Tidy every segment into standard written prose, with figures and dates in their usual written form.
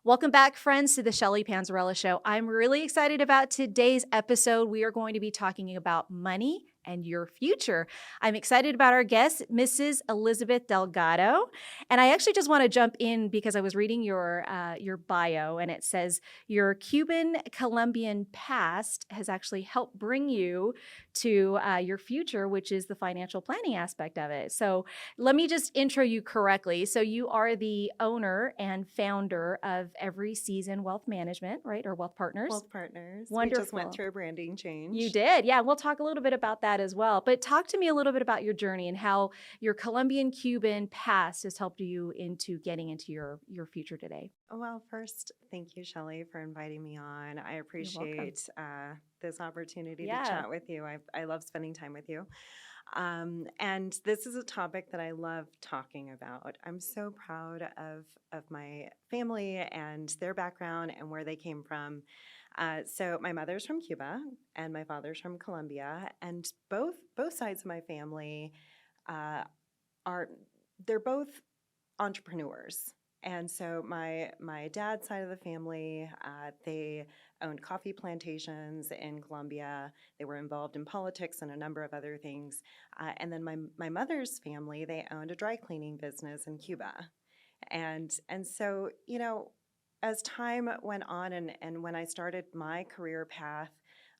Welcome back, friends, to the Shelly Panzarella Show. I'm really excited about today's episode. We are going to be talking about money and your future. I'm excited about our guest, Mrs. Elizabeth Delgado. And I actually just want to jump in because I was reading your bio, and it says your Cuban Colombian past has actually helped bring you to your future, which is the financial planning aspect of it. So let me just intro you correctly. So you are the owner and founder of Every Season Wealth Management, right? Or Wealth Partners. Wealth Partners. We just went Wonderful. through a branding change. You did. Yeah, we'll talk a little bit about that as well. But talk to me a little bit about your journey and how your Colombian Cuban past has helped you into getting into your future today. Well, first, thank you, Shelly, for inviting me on. I You're welcome. appreciate this opportunity Yeah. to chat with you. I love spending time with you. And this is a topic that I love talking about. I'm so proud of my family and their background and where they came from. So my mother's from Cuba and my father's from Colombia, and both sides of my family uh, are they're both entrepreneurs. And so my dad's side of the family, they owned coffee plantations in Colombia. They were involved in politics and a number of other things. And then my mother's family, they owned a dry cleaning business in Cuba. And so, as time went on and when I started my career path,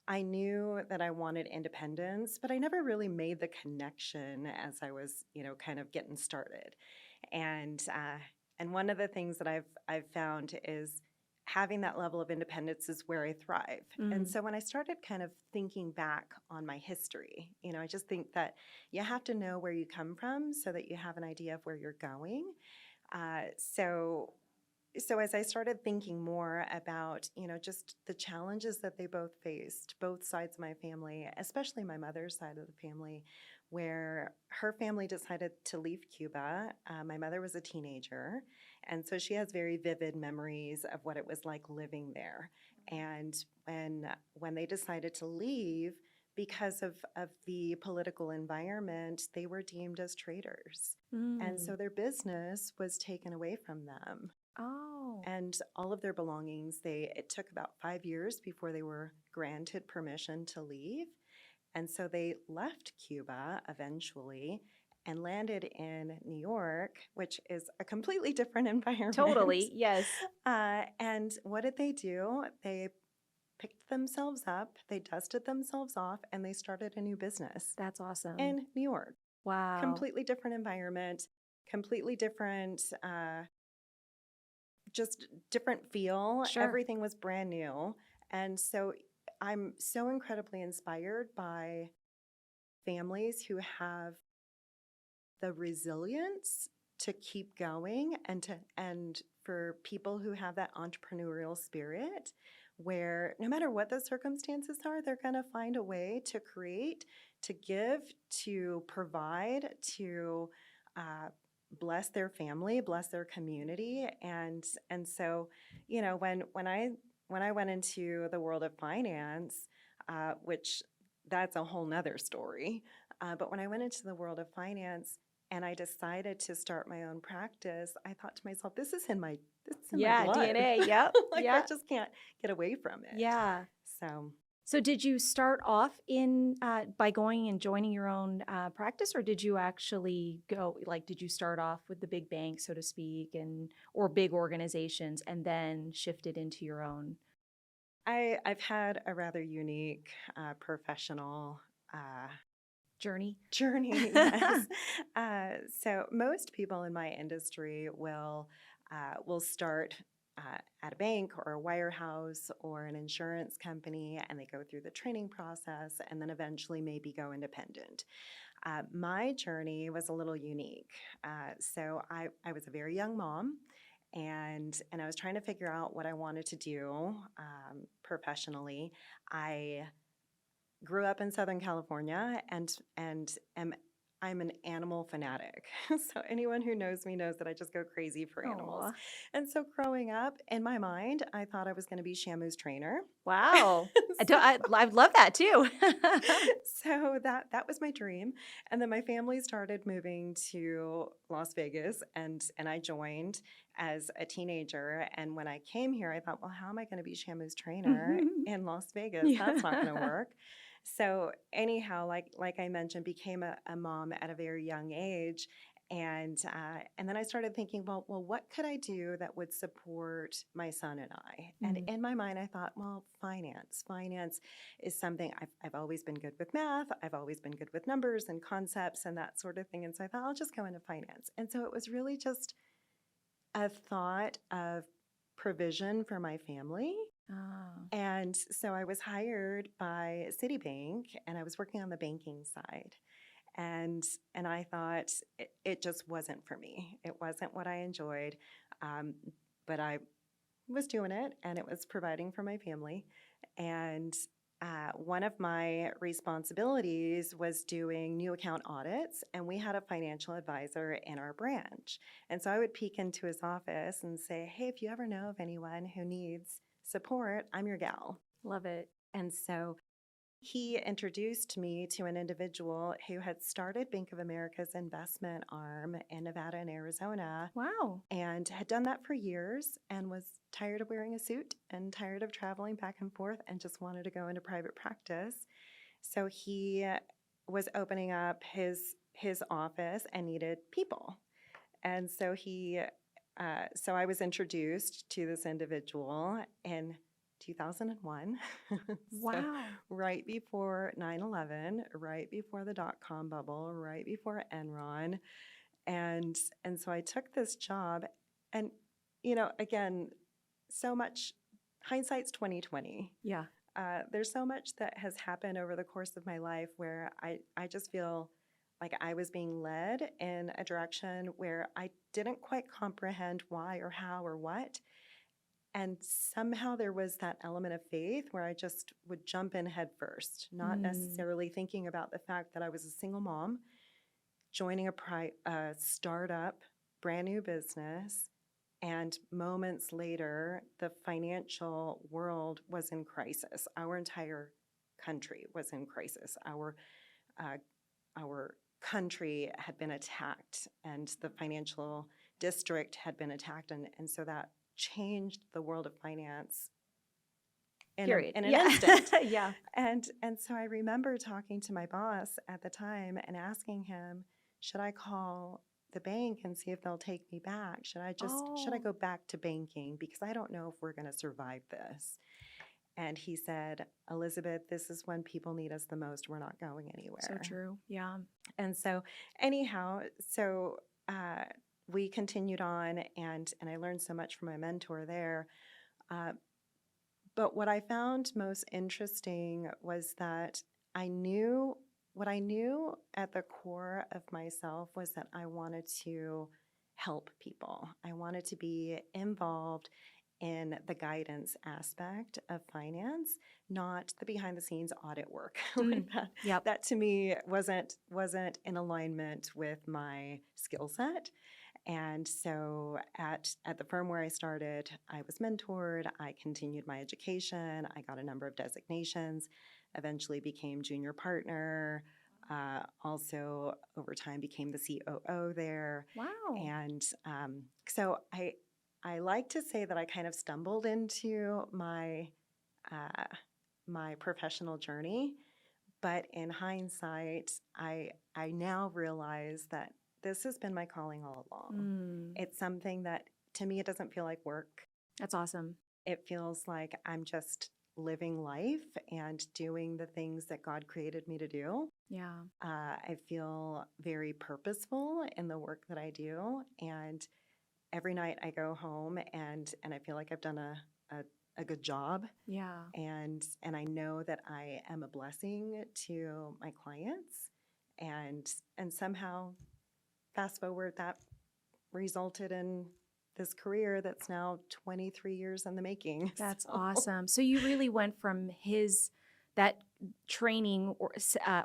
I knew that I wanted independence, but I never really made the connection as I was, kind of getting started. And one of the things that I've found is having that level of independence is where I thrive. And so when I started kind of thinking back on my history, I just think that you have to know where you come from so that you have an idea of where you're going. So as I started thinking more about, just the challenges that they both faced, both sides of my family, especially my mother's side of the family, where her family decided to leave Cuba. My mother was a teenager, and so she has very vivid memories of what it was like living there. And when they decided to leave, because of the political environment, they were deemed as traitors. And so their business was taken away from them. Oh. And all of their belongings, it took about 5 years before they were granted permission to leave. And so they left Cuba eventually and landed in New York, which is a completely different environment. Totally. Yes. And what did they do? They picked themselves up, they dusted themselves off, and they started a new business That's awesome. in New York. Wow. Completely different environment, completely different, just different feel. Sure. Everything was brand new. And so I'm so incredibly inspired by families who have the resilience to keep going and for people who have that entrepreneurial spirit where no matter what the circumstances are, they're going to find a way to create, to give, to provide, to bless their family, bless their community. And so, when I went into the world of finance, which that's a whole nother story. But when I went into the world of finance and I decided to start my own practice, I thought to myself, this is in my Yeah, blood. DNA. Yep. Like Yeah. I just can't get away from it. Yeah. So Did you start off in by going and joining your own practice, or did you actually go did you start off with the big banks, so to speak, and or big organizations, and then shifted into your own I've had a rather unique professional journey? journey. Yes. So most people in my industry will start at a bank or a wirehouse or an insurance company, and they go through the training process and then eventually maybe go independent. My journey was a little unique. So I was a very young mom. And I was trying to figure out what I wanted to do professionally. I grew up in Southern California and am I'm an animal fanatic. So anyone who knows me knows that I just go crazy for animals. Aw. And so growing up, in my mind, I thought I was going to be Shamu's trainer. Wow. So, I love that too. so that was my dream. And then my family started moving to Las Vegas, and I joined as a teenager. And when I came here, I thought, well, how am I going to be Shamu's trainer in Las Vegas? That's not going to Yeah. work. So anyhow, like I mentioned, became a mom at a very young age, and then I started thinking, well, what could I do that would support my son and I? And Mm. in my mind, I thought, well, finance. Finance is something I've always been good with math. I've always been good with numbers and concepts and that sort of thing. And so I thought I'll just go into finance. And so it was really just a thought of provision for my family. Oh. And so I was hired by Citibank, and I was working on the banking side. And and I thought it just wasn't for me. It wasn't what I enjoyed, um, but I was doing it, and it was providing for my family. And one of my responsibilities was doing new account audits, and we had a financial advisor in our branch. And so I would peek into his office and say, "Hey, if you ever know of anyone who needs support, I'm your gal." Love it. And so he introduced me to an individual who had started Bank of America's investment arm in Nevada and Arizona Wow. and had done that for years and was tired of wearing a suit and tired of traveling back and forth and just wanted to go into private practice. So he was opening up his office and needed people. And so so I was introduced to this individual in 2001. So Wow. right before 9/11, right before the dot-com bubble, right before Enron. And so I took this job, and again, so much hindsight's 2020. Yeah. There's so much that has happened over the course of my life where I just feel like I was being led in a direction where I didn't quite comprehend why or how or what. And somehow there was that element of faith where I just would jump in head first, not Mm. necessarily thinking about the fact that I was a single mom joining a startup, brand new business. And moments later, the financial world was in crisis. Our entire country was in crisis. Uh, our country had been attacked, and the financial district had been attacked, and so that changed the world of finance Period. in an Yeah. instant. Yeah. And so I remember talking to my boss at the time and asking him, should I call the bank and see if they'll take me back? Should I Oh, go back to banking because I don't know if we're going to survive this? And he said, Elizabeth, this is when people need us the most. We're not going so anywhere. true. Yeah. And so anyhow, so we continued on, and I learned so much from my mentor there. Uh, but what I found most interesting was that I knew what I knew at the core of myself was that I wanted to help people. I wanted to be involved in the guidance aspect of finance, not the behind the scenes audit work. Mm. Yep. That to me wasn't in alignment with my skill set. And so at the firm where I started, I was mentored, I continued my education, I got a number of designations, eventually became junior partner, also over time became the COO there. Wow. And so I like to say that I kind of stumbled into uh, my professional journey, but in hindsight, I now realize that this has been my calling all along. Mm. It's something that to me it doesn't feel like work. That's awesome. It feels like I'm just living life and doing the things that God created me to do. Yeah. I feel very purposeful in the work that I do, and every night I go home and I feel like I've done a good job, Yeah. and I know that I am a blessing to my clients, and somehow fast forward that resulted in this career that's now 23 years in the making. That's So awesome. So you really went from that training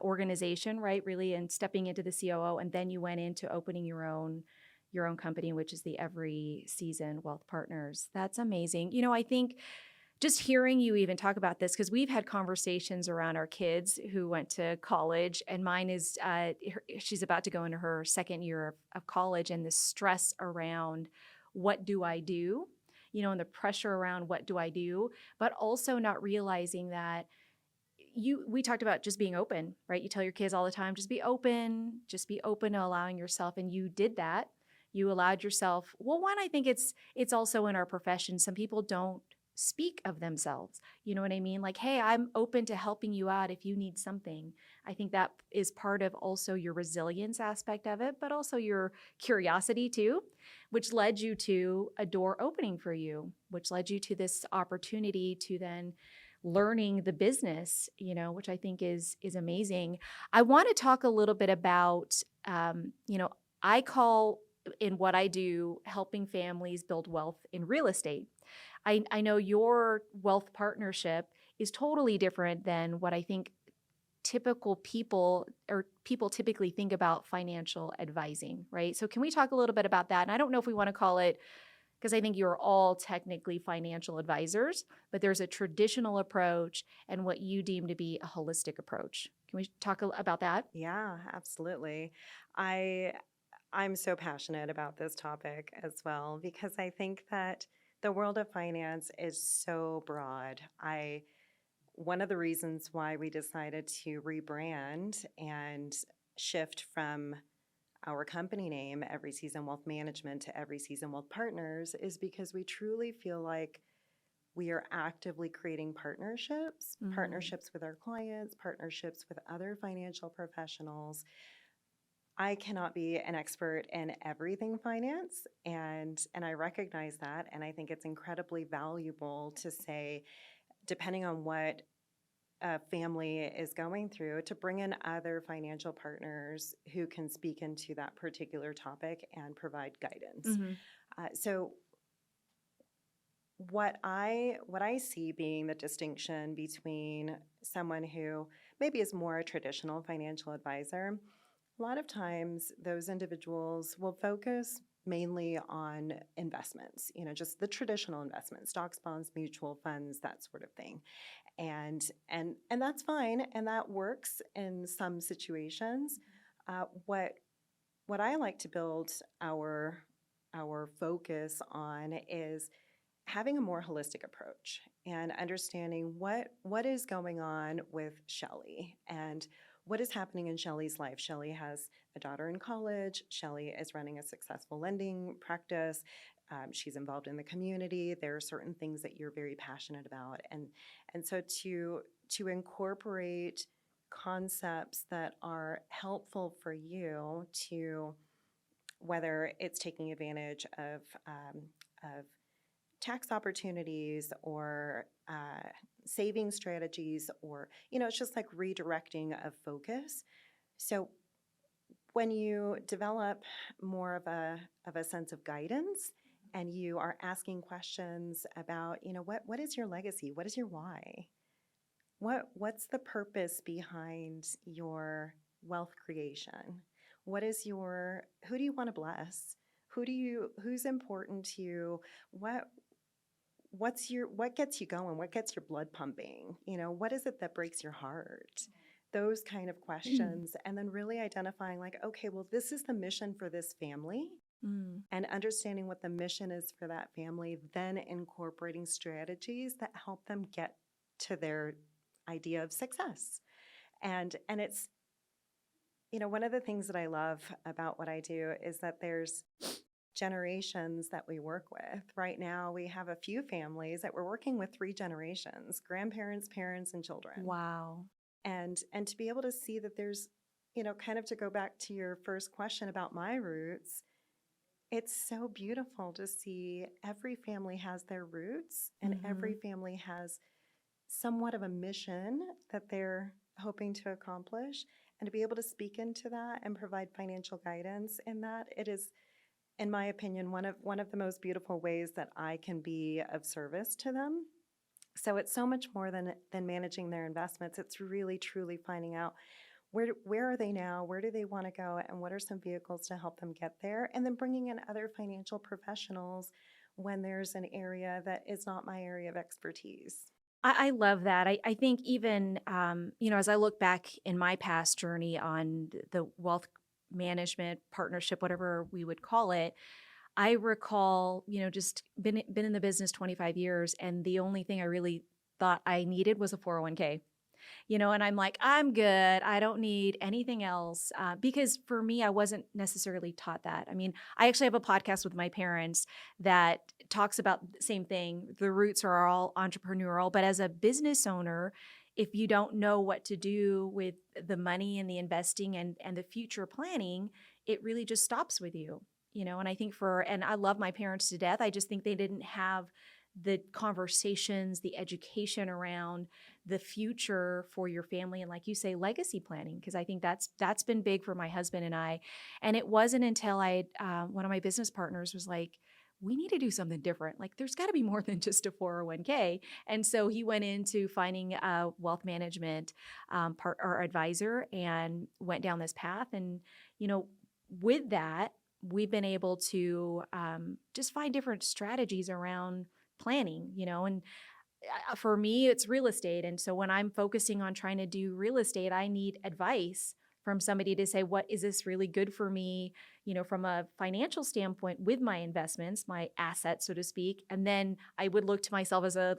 organization, right? Really, and stepping into the COO, and then you went into opening your own company, which is the Every Season Wealth Partners. That's amazing. I think just hearing you even talk about this, because we've had conversations around our kids who went to college, and mine is she's about to go into her second year of college, and the stress around what do I do, and the pressure around what do I do, but also not realizing that we talked about just being open, right? You tell your kids all the time, just be open to allowing yourself. And you did that. You allowed yourself. Well, one, I think it's also in our profession. Some people don't speak of themselves. You know what I mean? Like, hey, I'm open to helping you out if you need something. I think that is part of also your resilience aspect of it, but also your curiosity too, which led you to a door opening for you, which led you to this opportunity to then learning the business, which I think is amazing. I want to talk a little bit about, I call in what I do helping families build wealth in real estate. I know your wealth partnership is totally different than what I think typical people typically think about financial advising, right? So can we talk a little bit about that? And I don't know if we want to call it, because I think you're all technically financial advisors, but there's a traditional approach and what you deem to be a holistic approach. Can we talk about that? Yeah, absolutely. I'm so passionate about this topic as well because I think that the world of finance is so broad. One of the reasons why we decided to rebrand and shift from our company name, Every Season Wealth Management, to Every Season Wealth Partners is because we truly feel like we are actively creating partnerships with our clients, partnerships with other financial professionals. I cannot be an expert in everything finance, and I recognize that, and I think it's incredibly valuable to say, depending on what a family is going through, to bring in other financial partners who can speak into that particular topic and provide guidance. Mm-hmm. So what I see being the distinction between someone who maybe is more a traditional financial advisor, a lot of times those individuals will focus mainly on investments, just the traditional investments, stocks, bonds, mutual funds, that sort of thing. And that's fine, and that works in some situations. What I like to build our focus on is having a more holistic approach and understanding what is going on with Shelley and what is happening in Shelley's life. Shelley has a daughter in college. Shelley is running a successful lending practice. She's involved in the community. There are certain things that you're very passionate about, and so to incorporate concepts that are helpful for you to, whether it's taking advantage of tax opportunities or saving strategies, or it's just like redirecting of focus. So when you develop more of a sense of guidance and you are asking questions about, what is your legacy? What is your why? What's the purpose behind your wealth creation? Who do you want to bless? Who's important to you? What gets you going? What gets your blood pumping? What is it that breaks your heart? Those kind of questions. And then really identifying like, okay, well, this is the mission for this family. And understanding what the mission is for that family, then incorporating strategies that help them get to their idea of success. And it's, one of the things that I love about what I do is that there's generations that we work with. Right now, we have a few families that we're working with 3 generations: grandparents, parents, and children. Wow. And to be able to see that there's, kind of to go back to your first question about my roots, it's so beautiful to see every family has their roots and every family has somewhat of a mission that they're hoping to accomplish, and to be able to speak into that and provide financial guidance in that, it is, in my opinion, one of the most beautiful ways that I can be of service to them. So it's so much more than managing their investments. It's really truly finding out where are they now, where do they want to go, and what are some vehicles to help them get there, and then bringing in other financial professionals when there's an area that is not my area of expertise. I love that. I think even, as I look back in my past journey on the wealth management partnership, whatever we would call it, I recall, just been in the business 25 years, and the only thing I really thought I needed was a 401k. And I'm like, I'm good. I don't need anything else. Because for me, I wasn't necessarily taught that. I mean, I actually have a podcast with my parents that talks about the same thing. The roots are all entrepreneurial, but as a business owner, if you don't know what to do with the money and the investing and the future planning, it really just stops with you. And I think and I love my parents to death. I just think they didn't have the conversations, the education around the future for your family, and like you say, legacy planning, because I think that's been big for my husband and I. And it wasn't until one of my business partners was like, we need to do something different. Like, there's got to be more than just a 401k. And so he went into finding a wealth management part or advisor and went down this path. And with that, we've been able to just find different strategies around planning, and for me, it's real estate. And so when I'm focusing on trying to do real estate, I need advice from somebody to say, what is this really good for me, from a financial standpoint with my investments, my assets, so to speak. And then I would look to myself as a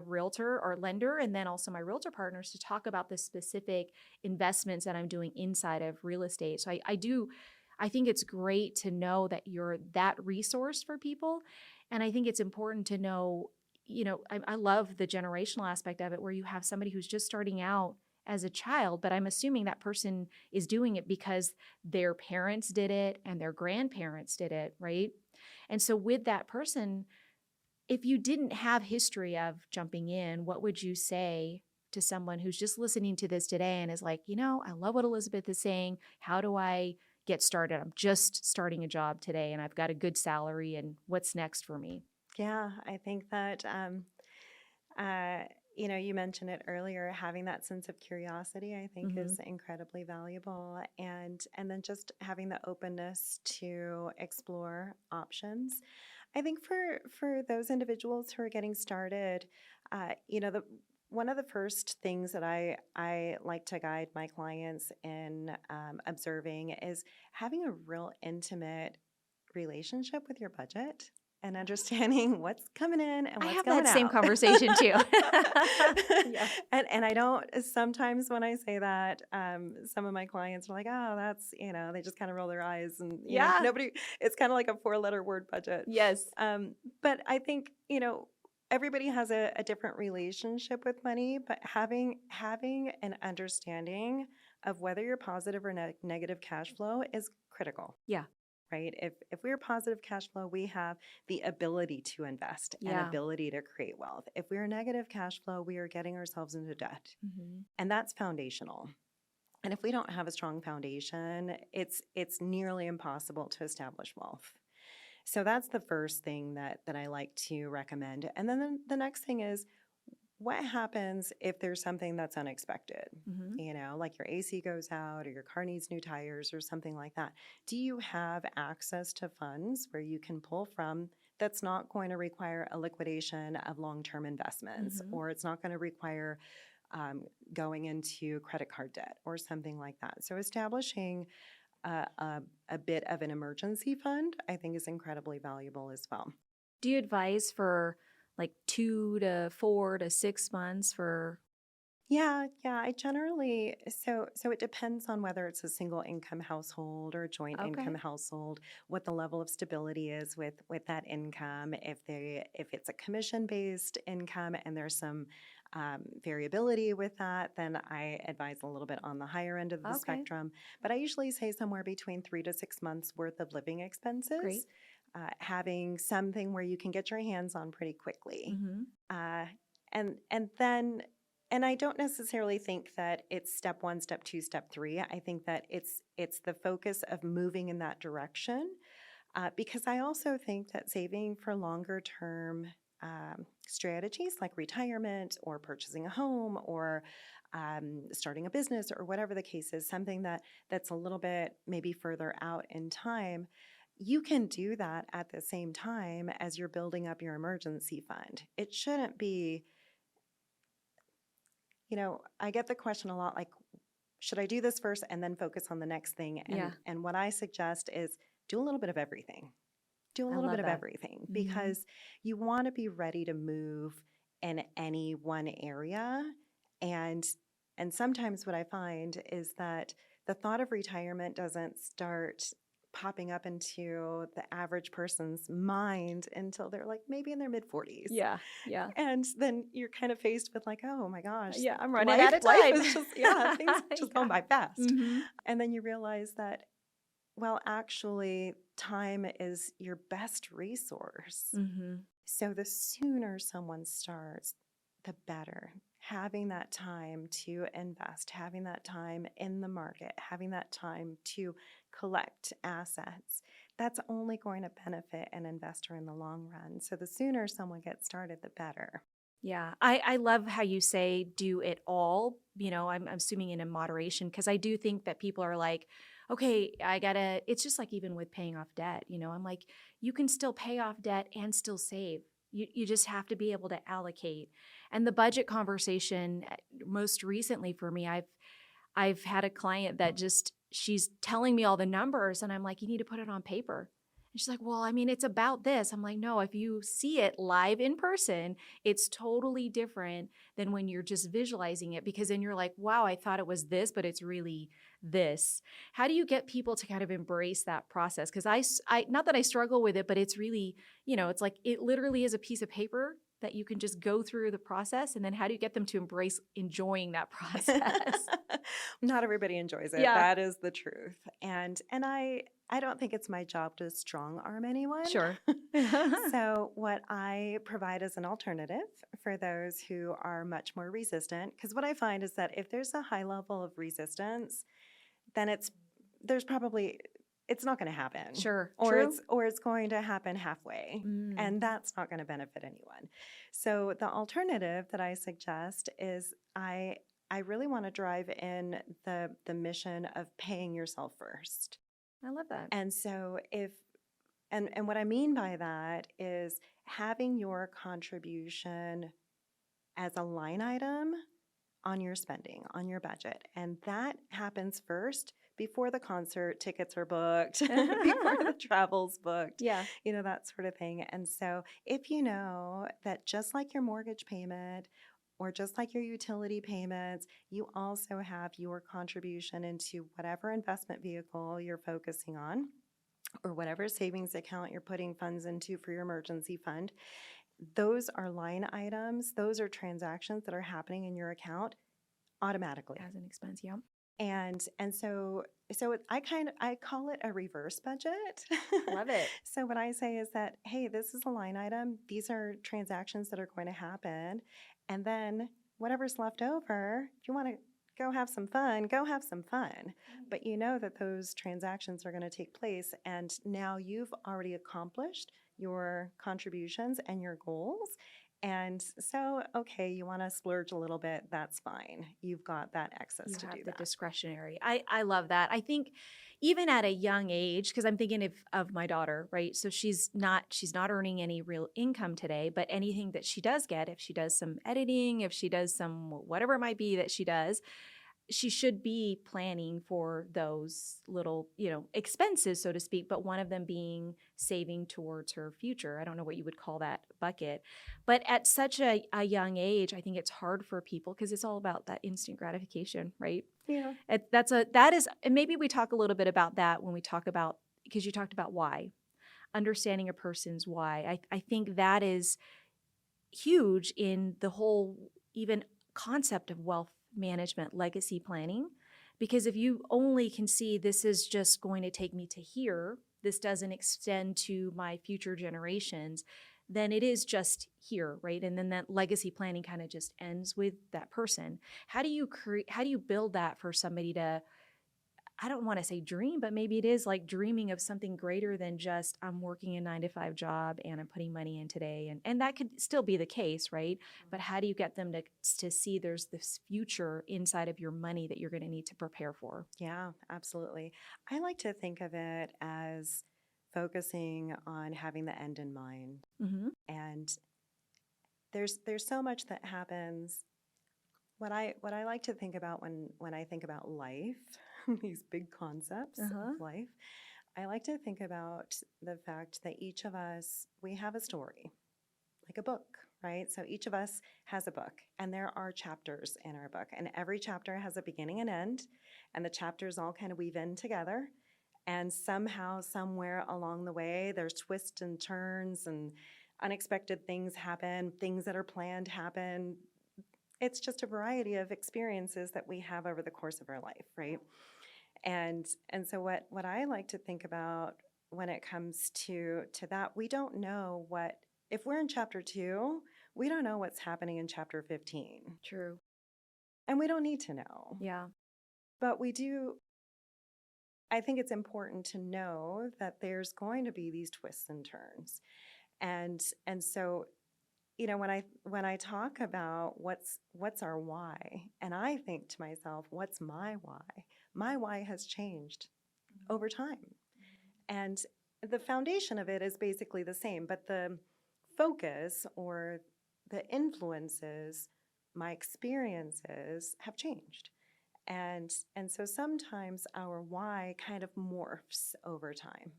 realtor or lender, and then also my realtor partners to talk about the specific investments that I'm doing inside of real estate. So I think it's great to know that you're that resource for people. And I think it's important to know, I love the generational aspect of it, where you have somebody who's just starting out as a child, but I'm assuming that person is doing it because their parents did it and their grandparents did it, right? And so with that person, if you didn't have history of jumping in, what would you say to someone who's just listening to this today and is like, I love what Elizabeth is saying. How do I get started? I'm just starting a job today and I've got a good salary, and what's next for me? Yeah, I think that you mentioned it earlier, having that sense of curiosity, I think Mm-hmm. is incredibly valuable. And then just having the openness to explore options. I think for those individuals who are getting started, the one of the first things that I like to guide my clients in observing is having a real intimate relationship with your budget and understanding what's coming in and I what's have going that same out. conversation too. Yeah. And I don't, sometimes when I say that, some of my clients are like, oh, that's, they just kind of roll their eyes and, Yeah. nobody, it's kind of like a 4-letter word budget. Yes. But I think, everybody has a different relationship with money, but having an understanding of whether you're positive or negative cash flow is critical. Yeah. Right? If we're positive cash flow, we have the ability to invest and Yeah. ability to create wealth. If we're negative cash flow, we are getting ourselves into debt. Mm-hmm. And that's foundational. And if we don't have a strong foundation, it's nearly impossible to establish wealth. So that's the first thing that I like to recommend. And then the next thing is, what happens if there's something that's unexpected? Mm-hmm. Like your AC goes out or your car needs new tires or something like that. Do you have access to funds where you can pull from that's not going to require a liquidation of long-term investments, Mm-hmm. or it's not going to require going into credit card debt or something like that? So establishing a bit of an emergency fund, I think, is incredibly valuable as well. Do you advise for like 2 to 4 to 6 months for? Yeah. I generally, so it depends on whether it's a single income household or a joint income Okay. household, what the level of stability is with that income. If it's a commission based income and there's some variability with that, then I advise a little bit on the higher end of the Okay. spectrum. But I usually say somewhere between 3 to 6 months worth of living expenses. Great. Having something where you can get your hands on pretty quickly. Mm-hmm. And then, and I don't necessarily think that it's step 1, step 2, step 3. I think that it's the focus of moving in that direction, because I also think that saving for longer term strategies like retirement or purchasing a home or starting a business or whatever the case is, something that's a little bit maybe further out in time, you can do that at the same time as you're building up your emergency fund. It shouldn't be, I get the question a lot like, should I do this first and then focus on the next thing? Yeah. And what I suggest is do a little bit of everything. Do a I little love bit of that. everything Mhm. because you want to be ready to move in any one area. And sometimes what I find is that the thought of retirement doesn't start popping up into the average person's mind until they're like maybe in their mid 40s. Yeah. Yeah. And then you're kind of faced with like, oh my gosh, Yeah. I'm running out of life time. is just, yeah, things are just going by fast. Mhm. And then you realize that, well, actually, time is your best resource. Mhm. So the sooner someone starts, the better. Having that time to invest, having that time in the market, having that time to collect assets, that's only going to benefit an investor in the long run. So the sooner someone gets started, the better. Yeah. I love how you say do it all. I'm assuming in a moderation because I do think that people are like, okay, it's just like even with paying off debt, I'm like, you can still pay off debt and still save. You just have to be able to allocate. And the budget conversation, most recently for me, I've had a client that she's telling me all the numbers and I'm like, you need to put it on paper. And she's like, well, I mean, it's about this. I'm like, no, if you see it live in person, it's totally different than when you're just visualizing it because then you're like, wow, I thought it was this, but it's really this. How do you get people to kind of embrace that process? Because I not that I struggle with it, but it's really, it's like it literally is a piece of paper that you can just go through the process. And then how do you get them to embrace enjoying that process? Not everybody enjoys it. Yeah. That is the truth. And I don't think it's my job to strong arm anyone. Sure. So what I provide as an alternative for those who are much more resistant, because what I find is that if there's a high level of resistance, then it's not going to happen. Sure. Or True. it's going to happen halfway. And that's not going to benefit anyone. So the alternative that I suggest is I really want to drive in the mission of paying yourself first. I love that. And so and what I mean by that is having your contribution as a line item on your spending, on your budget. And that happens first before the concert tickets are booked, before the travel's booked, Yeah. That sort of thing. And so if you know that just like your mortgage payment or just like your utility payments, you also have your contribution into whatever investment vehicle you're focusing on or whatever savings account you're putting funds into for your emergency fund. Those are line items. Those are transactions that are happening in your account automatically. As an expense, yeah. And so I call it a reverse budget. Love it. So what I say is that, hey, this is a line item. These are transactions that are going to happen. And then whatever's left over, if you want to go have some fun, go have some fun. But you know that those transactions are going to take place. And now you've already accomplished your contributions and your goals. And so, okay, you want to splurge a little bit, that's fine. You've got that access to do The that. discretionary. I love that. I think even at a young age, because I'm thinking of my daughter, right? So she's not earning any real income today, but anything that she does get, if she does some editing, if she does some whatever it might be that she does, she should be planning for those little, expenses, so to speak, but one of them being saving towards her future. I don't know what you would call that bucket. But at such a young age, I think it's hard for people because it's all about that instant gratification, right? Yeah. And maybe we talk a little bit about that when we talk about, because you talked about why, understanding a person's why. I think that is huge in the whole even concept of wealth management, legacy planning, because if you only can see this is just going to take me to here, this doesn't extend to my future generations, then it is just here, right? And then that legacy planning kind of just ends with that person. How do you build that for somebody to I don't want to say dream, but maybe it is like dreaming of something greater than just I'm working a 9 to 5 job and I'm putting money in today. And that could still be the case, right? But how do you get them to see there's this future inside of your money that you're going to need to prepare for? Yeah, absolutely. I like to think of it as focusing on having the end in mind. Mm-hmm. And there's so much that happens. What I like to think about when I think about life, these big concepts of Uh-huh. life, I like to think about the fact that each of us, we have a story, like a book, right? So each of us has a book, and there are chapters in our book, and every chapter has a beginning and end, and the chapters all kind of weave in together. And somehow, somewhere along the way, there's twists and turns, and unexpected things happen, things that are planned happen. It's just a variety of experiences that we have over the course of our life, right? And so what I like to think about when it comes to that, we don't know what, if we're in chapter 2, we don't know what's happening in chapter 15. True. And we don't need to know. Yeah. But we do, I think it's important to know that there's going to be these twists and turns. And so, when I talk about what's our why, and I think to myself, what's my why? My why has changed over time. And the foundation of it is basically the same, but the focus or the influences, my experiences have changed. And so sometimes our why kind of morphs over time.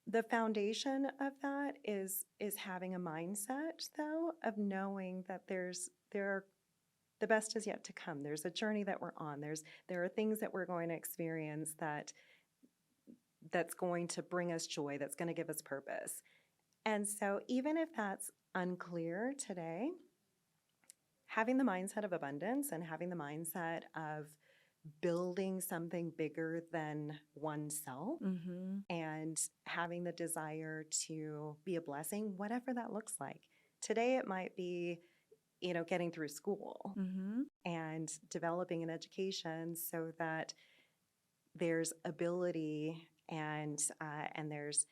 The foundation of that is having a mindset, though, of knowing that there are, the best is yet to come. There's a journey that we're on. There are things that we're going to experience that's going to bring us joy, that's going to give us purpose. And so even if that's unclear today, having the mindset of abundance and having the mindset of building something bigger than oneself, Mm-hmm. and having the desire to be a blessing, whatever that looks like. Today it might be, getting through school Mm-hmm. and developing an education so that there's ability and there's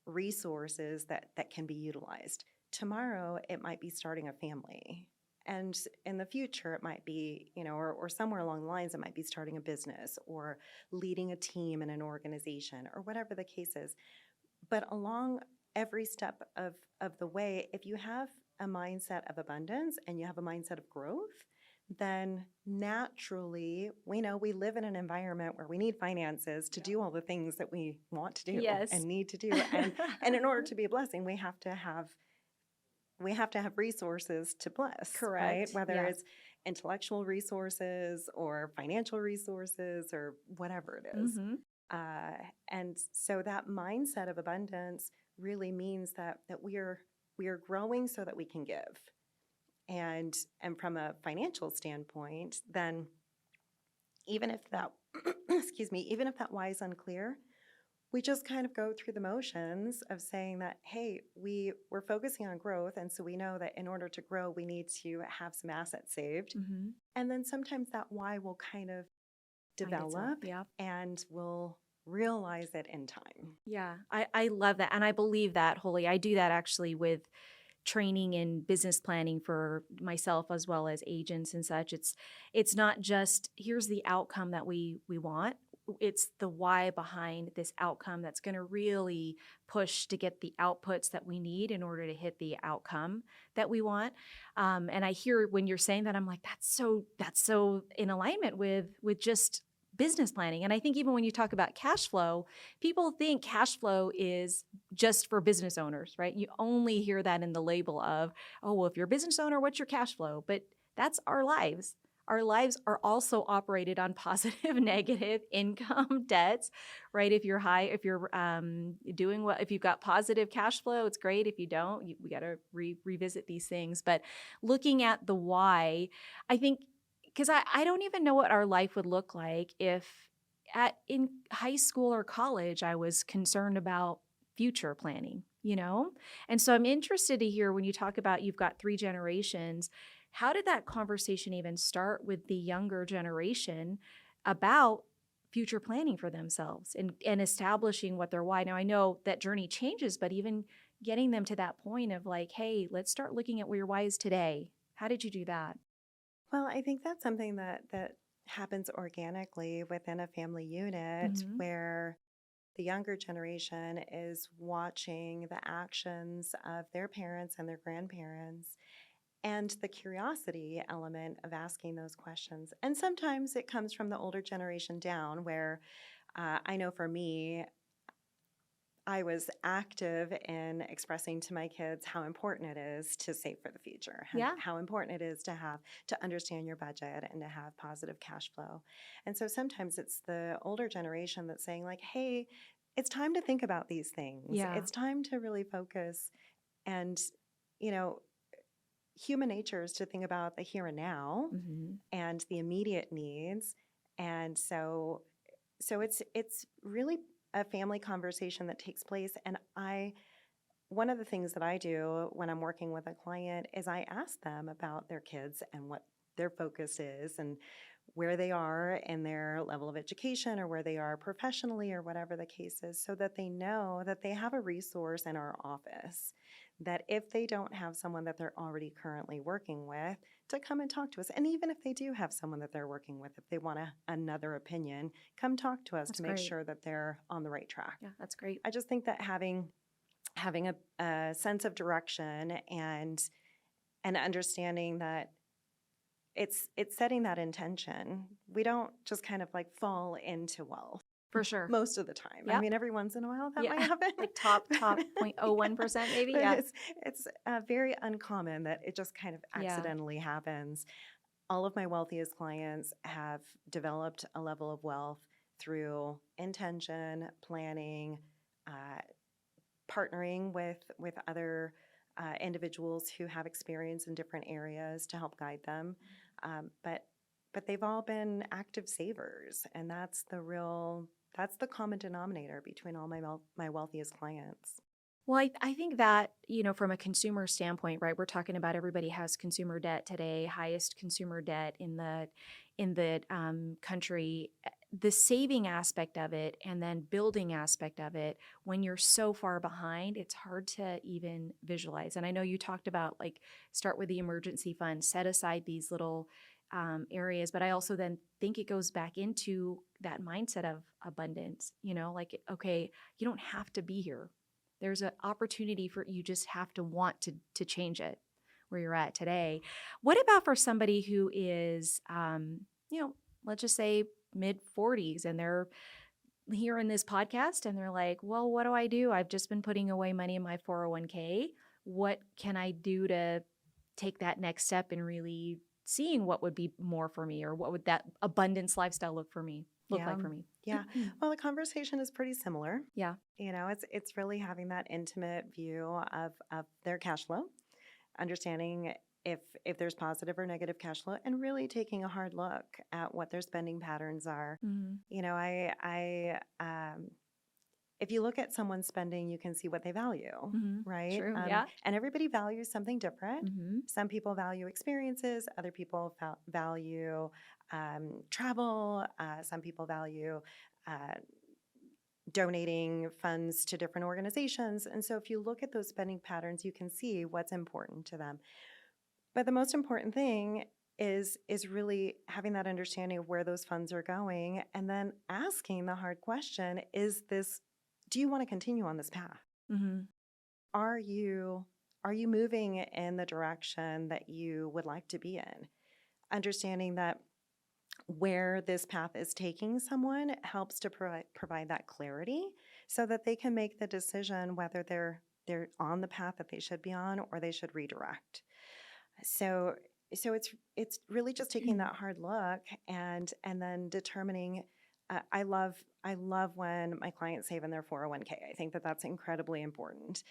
resources that can be utilized. Tomorrow it might be starting a family. And in the future, it might be, or somewhere along the lines, it might be starting a business or leading a team in an organization or whatever the case is. But along every step of the way, if you have a mindset of abundance and you have a mindset of growth, then naturally, we know we live in an environment where we need finances to do all the things that we want to do Yes. and need to do. And in order to be a blessing, we have to have resources to bless, right? Correct. Whether Yeah. it's intellectual resources or financial resources or whatever it is. Mm-hmm. And so that mindset of abundance really means that we are growing so that we can give. And from a financial standpoint, then even if that excuse me, even if that why is unclear, we just kind of go through the motions of saying that, hey, we're focusing on growth. And so we know that in order to grow, we need to have some assets saved. Mm-hmm. And then sometimes that why will kind of develop Yeah. and we'll realize it in time. Yeah. I love that. And I believe that wholly. I do that actually with training in business planning for myself as well as agents and such. It's not just here's the outcome that we want. It's the why behind this outcome that's going to really push to get the outputs that we need in order to hit the outcome that we want. And I hear when you're saying that, I'm like, that's so in alignment with just business planning. And I think even when you talk about cash flow, people think cash flow is just for business owners, right? You only hear that in the label of, oh, well, if you're a business owner, what's your cash flow? But that's our lives. Our lives are also operated on positive, negative income debts, right? If you're if you're doing what, if you've got positive cash flow, it's great. If you don't, we got to revisit these things. But looking at the why, I think, because I don't even know what our life would look like if in high school or college, I was concerned about future planning, And so I'm interested to hear when you talk about you've got 3 generations, how did that conversation even start with the younger generation about future planning for themselves and establishing what their why. Now, I know that journey changes, but even getting them to that point of like, hey, let's start looking at where your why is today. How did you do that? Well, I think that's something that happens organically within a family unit Mm-hmm. where the younger generation is watching the actions of their parents and their grandparents and the curiosity element of asking those questions. And sometimes it comes from the older generation down, where I know for me, I was active in expressing to my kids how important it is to save for the future, and Yeah. how important it is to understand your budget and to have positive cash flow. And so sometimes it's the older generation that's saying like, "Hey, it's time to think about these things. Yeah. It's time to really focus." And you know, human nature is to think about the here and now Mm-hmm. and the immediate needs. And so it's really a family conversation that takes place. And I one of the things that I do when I'm working with a client is I ask them about their kids and what their focus is and where they are in their level of education or where they are professionally or whatever the case is, so that they know that they have a resource in our office, that if they don't have someone that they're already currently working with, to come and talk to us. And even if they do have someone that they're working with, if they want another opinion, come talk to us That's to make great. sure that they're on the right track. Yeah, that's great. I just think that having a sense of direction and understanding that it's setting that intention. We don't just kind of like fall into wealth For sure. most of the time. I Yep. mean, every once in a while that Yeah. might happen. Like top Yeah. 0.01% maybe. But Yeah. it's very uncommon that it just kind of Yeah. accidentally happens. All of my wealthiest clients have developed a level of wealth through intention, planning, uh, partnering with other individuals who have experience in different areas to help guide them. But they've all been active savers, and that's the common denominator between all my wealthiest clients. Well, I think that, from a consumer standpoint, right? We're talking about everybody has consumer debt today, highest consumer debt in the country. The saving aspect of it and then building aspect of it, when you're so far behind, it's hard to even visualize. And I know you talked about like start with the emergency fund, set aside these little areas, but I also then think it goes back into that mindset of abundance. Like, okay, you don't have to be here. There's an opportunity for you, just have to want to change it where you're at today. What about for somebody who is, let's just say mid 40s and they're hearing this podcast and they're like, well, what do I do? I've just been putting away money in my 401k. What can I do to take that next step in really seeing what would be more for me, or what would that abundance lifestyle look Yeah. like for me? Yeah. Well, the conversation is pretty similar. Yeah. It's really having that intimate view of their cash flow, understanding if there's positive or negative cash flow, and really taking a hard look at what their spending patterns are. Mm-hmm. If you look at someone's spending, you can see what they value, Mm-hmm. right? True. Yeah. And everybody values something different. Mm-hmm. Some people value experiences, other people value travel, some people value uh, donating funds to different organizations. And so if you look at those spending patterns, you can see what's important to them. But the most important thing is really having that understanding of where those funds are going, and then asking the hard question, do you want to continue on this path? Mm-hmm. Are you moving in the direction that you would like to be in? Understanding that where this path is taking someone helps to provide that clarity, so that they can make the decision whether they're on the path that they should be on or they should redirect. So it's really just taking that hard look and then determining. I love when my clients save in their 401k. I think that that's incredibly important.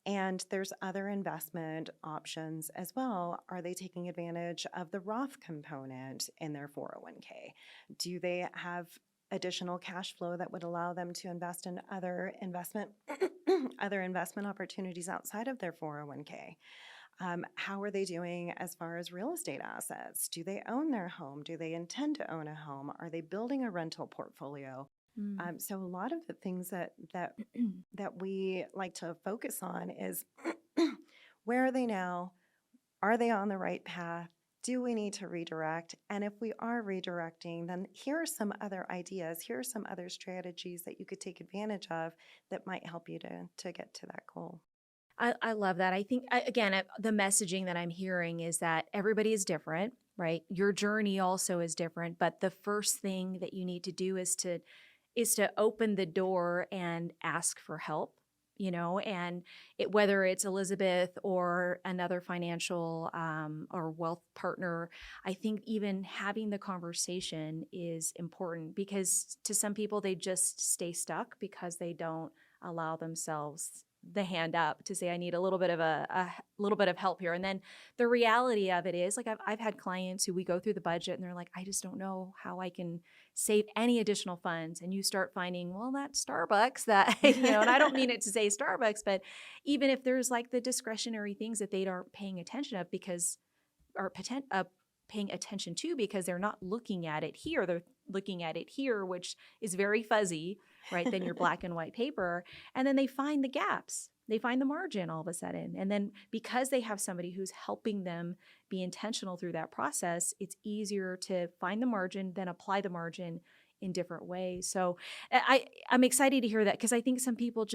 And there's other investment options as well. Are they taking advantage of the Roth component in their 401k? Do they have additional cash flow that would allow them to invest in other investment other investment opportunities outside of their 401k? How are they doing as far as real estate assets? Do they own their home? Do they intend to own a home? Are they building a rental portfolio? Mm. So a lot of the things that we like to focus on is where are they now? Are they on the right path? Do we need to redirect? And if we are redirecting, then here are some other ideas. Here are some other strategies that you could take advantage of that might help you to get to that goal. I love that. I think, the messaging that I'm hearing is that everybody is different, right? Your journey also is different, but the first thing that you need to do is to open the door and ask for help, and whether it's Elizabeth or another financial or wealth partner, I think even having the conversation is important because to some people, they just stay stuck because they don't allow themselves the hand up to say, I need a little bit of a little bit of help here. And then the reality of it is, like, I've had clients who we go through the budget and they're like, I just don't know how I can save any additional funds. And you start finding, well, that Starbucks that, and I don't mean it to say Starbucks, but even if there's like the discretionary things that they aren't paying attention of because, or paying attention to because they're not looking at it here. They're looking at it here, which is very fuzzy, right? Than your black and white paper. And then they find the gaps. They find the margin all of a sudden. And then because they have somebody who's helping them be intentional through that process, it's easier to find the margin, then apply the margin in different ways. So I'm excited to hear that because I think some people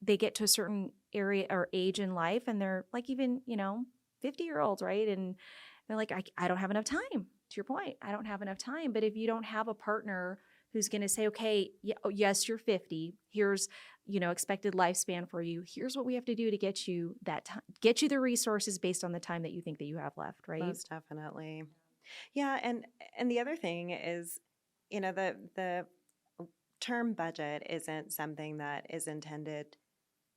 they get to a certain area or age in life and they're like even, 50-year-olds, right? And they're like, I don't have enough time. To your point, I don't have enough time. But if you don't have a partner who's going to say, okay, yes, you're 50. Here's, expected lifespan for you. Here's what we have to do to get you that time, get you the resources based on the time that you think that you have left, right? Most definitely. Yeah, and the other thing is, the term budget isn't something that is intended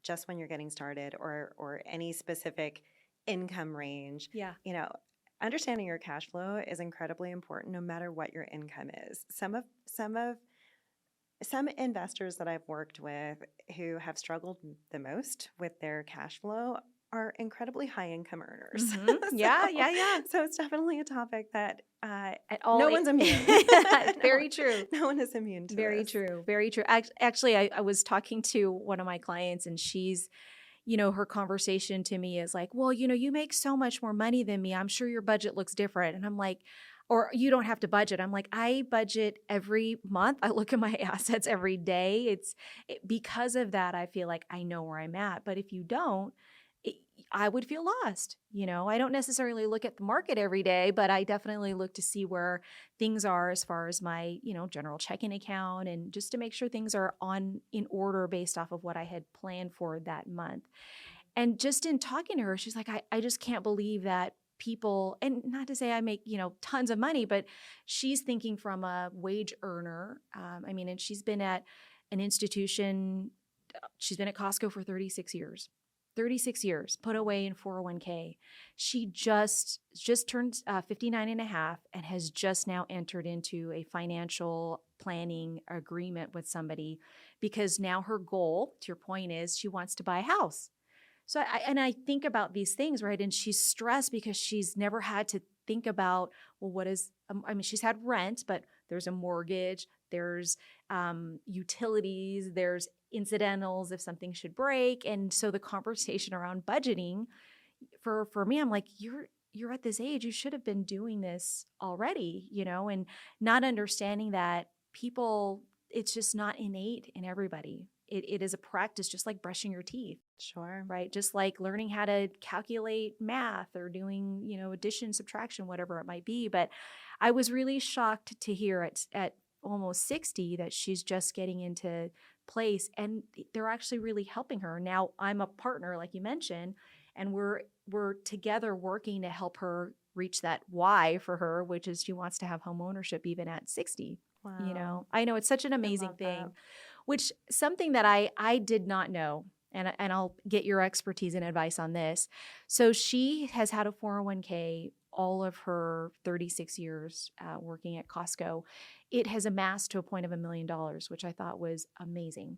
just when you're getting started or any specific income range. Yeah. Understanding your cash flow is incredibly important no matter what your income is. Some investors that I've worked with who have struggled the most with their cash flow are incredibly high income earners. Mm-hmm. Yeah. So it's definitely a topic that no one's immune. Very true. No one is immune to Very this. true. Very true. Actually, I was talking to one of my clients and she's, her conversation to me is like, well, you make so much more money than me. I'm sure your budget looks different. And I'm like, or you don't have to budget. I'm like, I budget every month. I look at my assets every day. Because of that, I feel like I know where I'm at. But if you don't, I would feel lost. I don't necessarily look at the market every day, but I definitely look to see where things are as far as my, general checking account and just to make sure things are in order based off of what I had planned for that month. And just in talking to her, she's like, I just can't believe that people, and not to say I make, tons of money, but she's thinking from a wage earner. And she's been at an institution, she's been at Costco for 36 years. 36 years, put away in 401k. She just turned 59 and a half and has just now entered into a financial planning agreement with somebody because now her goal, to your point, is she wants to buy a house. So I think about these things, right? And she's stressed because she's never had to think about, well, what is, she's had rent, but there's a mortgage, there's utilities, there's incidentals if something should break. And so the conversation around budgeting for me, I'm like, you're at this age, you should have been doing this already, and not understanding that people, it's just not innate in everybody. It is a practice, just like brushing your teeth. Sure. Right. Just like learning how to calculate math or doing, addition, subtraction, whatever it might be. But I was really shocked to hear at almost 60 that she's just getting into place and they're actually really helping her. Now I'm a partner, like you mentioned, and we're together working to help her reach that why for her, which is she wants to have home ownership even at 60. Wow. I know it's such an amazing thing, which something that I did not know. And I'll get your expertise and advice on this. So she has had a 401k all of her 36 years working at Costco. It has amassed to a point of $1 million, which I thought was amazing.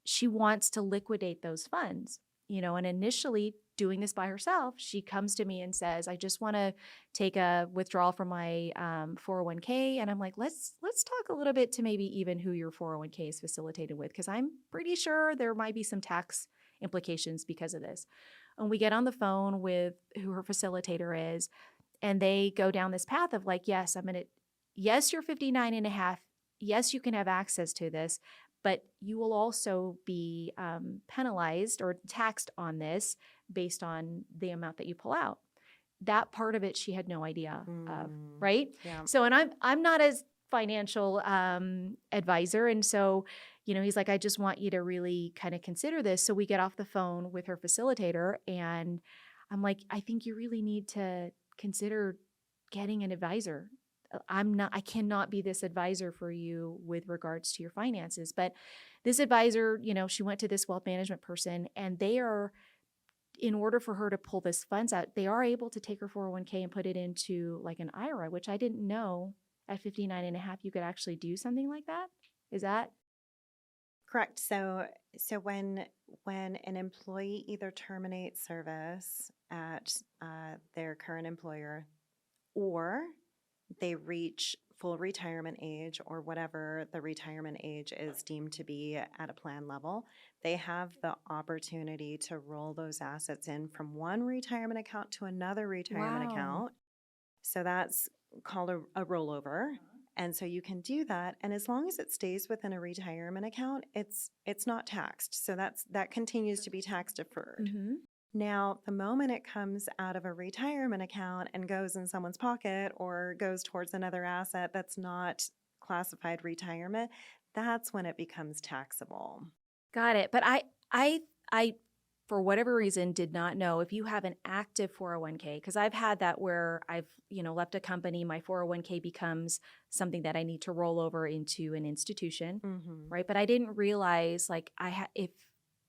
She wants to liquidate those funds, and initially doing this by herself, she comes to me and says, I just want to take a withdrawal from my 401k. And I'm like, let's talk a little bit to maybe even who your 401k is facilitated with, because I'm pretty sure there might be some tax implications because of this. And we get on the phone with who her facilitator is, and they go down this path of like, yes, yes, you're 59 and a half. Yes, you can have access to this, but you will also be penalized or taxed on this based on the amount that you pull out. That part of it, she had no idea of, right? Yeah. So, and I'm not as financial advisor. And so, he's like, I just want you to really kind of consider this. So we get off the phone with her facilitator, and I'm like, I think you really need to consider getting an advisor. I cannot be this advisor for you with regards to your finances. But this advisor, she went to this wealth management person, and they are, in order for her to pull this funds out, they are able to take her 401k and put it into like an IRA, which I didn't know at 59 and a half, you could actually do something like that. Is that correct? So when an employee either terminates service at their current employer, or they reach full retirement age, or whatever the retirement age is deemed to be at a plan level, they have the opportunity to roll those assets in from one retirement account to another retirement Wow. account. So that's called a rollover. And so you can do that. And as long as it stays within a retirement account, it's not taxed. So that continues to be tax deferred. Mm-hmm. Now, the moment it comes out of a retirement account and goes in someone's pocket or goes towards another asset that's not classified retirement, that's when it becomes taxable. Got it. But I, for whatever reason, did not know if you have an active 401k, because I've had that where I've, left a company, my 401k becomes something that I need to roll over into an institution, right? But I didn't realize like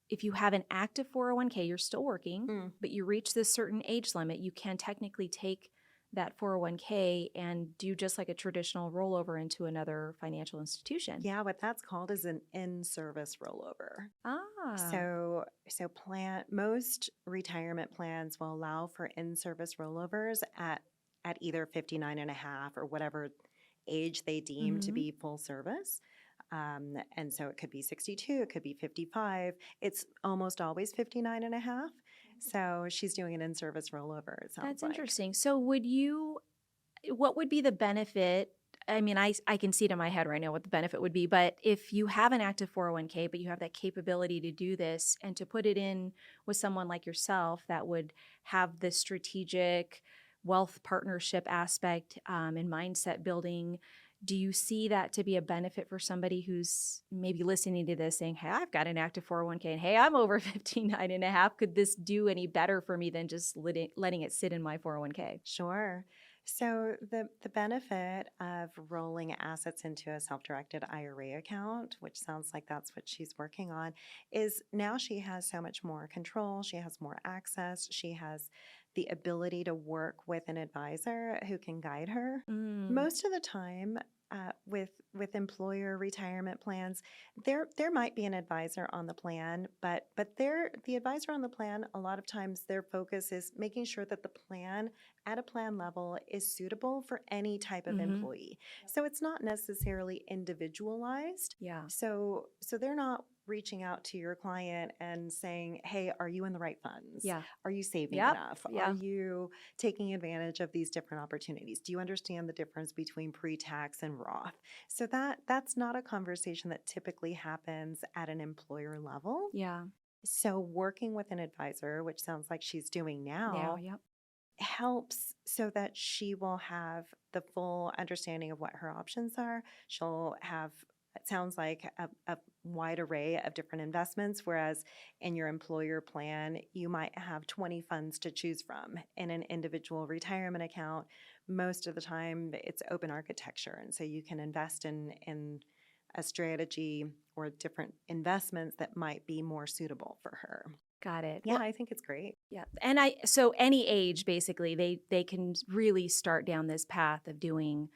if you have an active 401k, you're still working, but you reach this certain age limit, you can technically take that 401k and do just like a traditional rollover into another financial institution. Yeah, what that's called is an in-service rollover. So most retirement plans will allow for in-service rollovers at either 59 and a half or whatever age they deem to be full service. And so it could be 62, it could be 55. It's almost always 59 and a half. So she's doing an in-service rollover, it sounds That's like. interesting. So what would be the benefit? I mean, I can see it in my head right now what the benefit would be, but if you have an active 401k, but you have that capability to do this and to put it in with someone like yourself that would have the strategic wealth partnership aspect and mindset building, do you see that to be a benefit for somebody who's maybe listening to this saying, hey, I've got an active 401k and hey, I'm over 59 and a half. Could this do any better for me than just letting it sit in my 401k? Sure. So the benefit of rolling assets into a self-directed IRA account, which sounds like that's what she's working on, is now she has so much more control. She has more access. She has the ability to work with an advisor who can guide her. Most of the time, with employer retirement plans, there might be an advisor on the plan, but the advisor on the plan, a lot of times their focus is making sure that the plan at a plan level is suitable for any type of employee. So it's not necessarily individualized. Yeah. So they're not reaching out to your client and saying, hey, are you in the right funds? Yeah. Are you saving Yep. enough? Yeah. Are you taking advantage of these different opportunities? Do you understand the difference between pre-tax and Roth? So that's not a conversation that typically happens at an employer level. Yeah. So working with an advisor, which sounds like she's doing now, Yep. helps so that she will have the full understanding of what her options are. She'll have, it sounds like, a wide array of different investments, whereas in your employer plan, you might have 20 funds to choose from. In an individual retirement account, most of the time it's open architecture, and so you can invest in a strategy or different investments that might be more suitable for her. Got it. Yeah, Well, I think it's great. yeah. And so any age, basically, they can really start down this path of doing